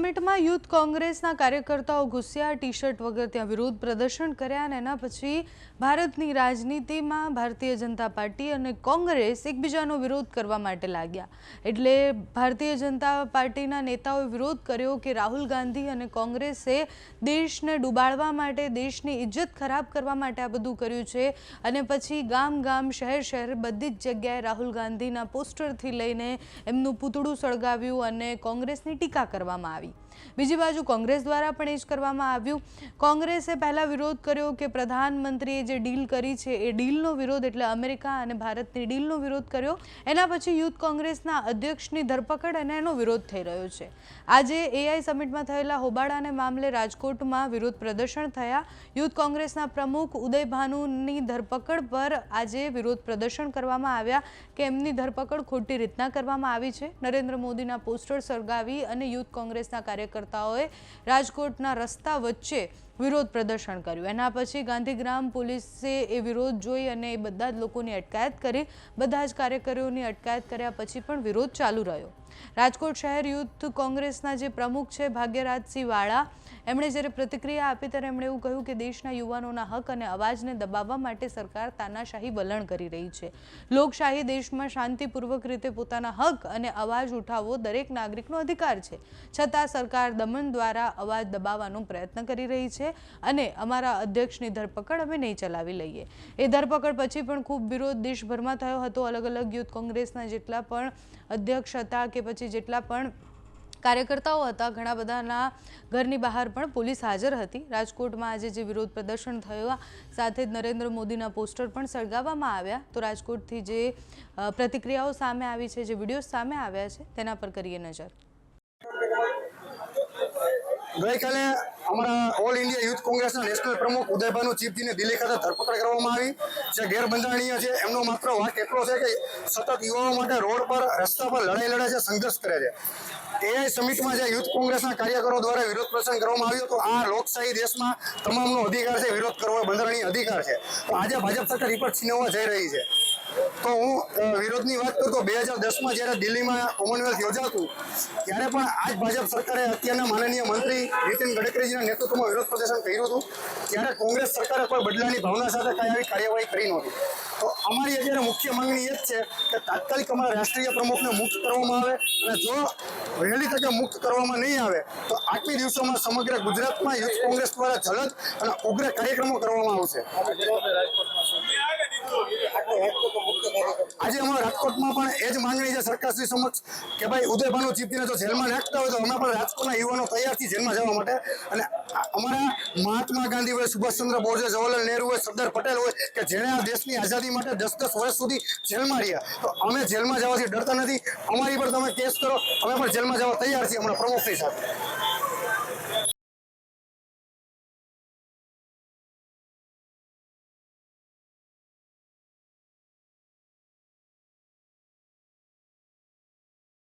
સમિટમાં youth કોંગ્રેસના કાર્યકર્તાઓ ઘૂસ્યા, T shirt વગર ત્યાં વિરોધ પ્રદર્શન કર્યા અને એના પછી ભારતની રાજનીતિમાં ભારતીય જનતા પાર્ટી અને કોંગ્રેસ એકબીજાનો વિરોધ કરવા માટે લાગ્યા। એટલે ભારતીય જનતા પાર્ટીના નેતાઓએ વિરોધ કર્યો કે રાહુલ ગાંધી અને કોંગ્રેસે દેશને ડૂબાડવા માટે, દેશની ઇજ્જત ખરાબ કરવા માટે આ બધું કર્યું છે અને પછી ગામ ગામ, શહેર શહેર બધી જ જગ્યાએ રાહુલ ગાંધીના પોસ્ટરથી લઈને એમનું પૂતળું સળગાવ્યું અને કોંગ્રેસની ટીકા કરવામાં આવી। બીજી બાજુ કોંગ્રેસ દ્વારા પણ એ જ કરવામાં આવ્યું। કોંગ્રેસે પહેલા વિરોધ કર્યો કે પ્રધાનમંત્રીએ જે ડીલ કરી છે એ ડીલનો વિરોધ, એટલે અમેરિકા અને ભારતની ડીલનો વિરોધ કર્યો। એના પછી યુથ કોંગ્રેસના અધ્યક્ષની ધરપકડ અને એનો વિરોધ થઈ રહ્યો છે। આજે એઆઈ સમિટમાં થયેલા હોબાળાને મામલે રાજકોટમાં વિરોધ પ્રદર્શન થયા। યુથ કોંગ્રેસના પ્રમુખ ઉદય ભાનુની ધરપકડ પર આજે વિરોધ પ્રદર્શન કરવામાં આવ્યા કે એમની ધરપકડ ખોટી રીતના કરવામાં આવી છે। નરેન્દ્ર મોદીના પોસ્ટર સળગાવી અને યુથ કોંગ્રેસના કાર્યકર્તાઓએ રાજકોટના રસ્તા વચ્ચે વિરોધ પ્રદર્શન કર્યું। એના પછી ગાંધીગ્રામ પોલીસે એ વિરોધ જોઈ અને એ બધા જ લોકોની અટકાયત કરી। બધા જ કાર્યકરોની અટકાયત કર્યા પછી પણ વિરોધ ચાલુ રહ્યો। રાજકોટ શહેર યુથ કોંગ્રેસના જે પ્રમુખ છે ભાગ્યરાજસિંહ વાળા, એમણે જ્યારે પ્રતિક્રિયા આપી ત્યારે એમણે એવું કહ્યું કે દેશના યુવાનોના હક અને અવાજને દબાવવા માટે સરકાર તાનાશાહી વલણ કરી રહી છે। લોકશાહી દેશમાં શાંતિપૂર્વક રીતે પોતાના હક અને અવાજ ઉઠાવવો દરેક નાગરિકનો અધિકાર છે, છતાં સરકાર દમન દ્વારા અવાજ દબાવવાનો પ્રયત્ન કરી રહી છે અને અમારા અધ્યક્ષની ધરપકડ અમે નહીં ચલાવી લઈએ। એ ધરપકડ પછી પણ ખૂબ વિરોધ દેશભરમાં થયો હતો। અલગ અલગ યુથ કોંગ્રેસના જેટલા પણ અધ્યક્ષ હતા કે પછી જેટલા પણ કાર્યકર્તાઓ હતા, ઘણા બધાના ઘરની બહાર પણ પોલીસ હાજર હતી। રાજકોટમાં આજે જે વિરોધ પ્રદર્શન થયું, સાથે જ નરેન્દ્ર મોદીના પોસ્ટર પણ સળગાવવામાં આવ્યા। તો રાજકોટથી જે પ્રતિક્રિયાઓ સામે આવી છે, જે વિડીયો સામે આવ્યા છે, તેના પર કરીએ નજર। ગઈકાલે અમારા ઓલ ઇન્ડિયા યુથ કોંગ્રેસના નેશનલ પ્રમુખ ઉદય ભાનુ ચીફજીને દિલ્હી ખાતે ધરપકડ કરવામાં આવી, જે ગેરબંધારણીય છે। એમનો માત્ર વાંક એટલો છે કે સતત યુવાઓ માટે રોડ પર, રસ્તા પર લડાઈ લડે છે, સંઘર્ષ કરે છે। એઆઈ સમિટમાં જે યુથ કોંગ્રેસના કાર્યકરો દ્વારા વિરોધ પ્રદર્શન કરવામાં આવ્યો, તો આ લોકશાહી દેશમાં તમામનો અધિકાર છે, વિરોધ કરવો બંધારણીય અધિકાર છે। તો આજે ભાજપ સરકાર એ પર છીનવવા જઈ રહી છે। તો હું વિરોધની વાત કરું તો 2010માં જ્યારે દિલ્હીમાં કોમનવેલ્થ યોજાતું, ત્યારે પણ આ જ ભાજપ સરકારે અત્યારના માનનીય મંત્રી નીતિન ગડકરીજીના નેતૃત્વમાં વિરોધ પ્રદર્શન કર્યું હતું। ત્યારે કોંગ્રેસ સરકારે કોઈ બદલાની ભાવના સાથે કઈ આવી કાર્યવાહી કરી નહોતી। તો અમારી અત્યારે મુખ્ય માંગણી એ જ છે કે તાત્કાલિક અમારા રાષ્ટ્રીય પ્રમુખને મુક્ત કરવામાં આવે અને જો વહેલી તકે મુક્ત કરવામાં નહીં આવે તો આગામી દિવસોમાં સમગ્ર ગુજરાતમાં યુથ કોંગ્રેસ દ્વારા જલદ અને ઉગ્ર કાર્યક્રમો કરવામાં આવશે। આજે અમારા રાજકોટમાં પણ એ જ માંગણી છે સરકારશ્રી સમક્ષ કે ભાઈ ઉદય ભાનુ ચીફજીને જો જેલમાં નાખતા હોય તો અમે પણ રાજકોટના યુવાનો તૈયાર છીએ જેલમાં જવા માટે। અને અમારા મહાત્મા ગાંધી હોય, સુભાષચંદ્ર બોઝ હોય, જવાહરલાલ નહેરુ હોય, સરદાર પટેલ હોય કે જેણે આ દેશની આઝાદી માટે 10-10 વર્ષ સુધી જેલમાં રહ્યા, તો અમે જેલમાં જવાથી ડરતા નથી। અમારી પર તમે કેસ કરો, અમે પણ જેલમાં જવા તૈયાર છીએ અમારા પ્રમુખની સાથે।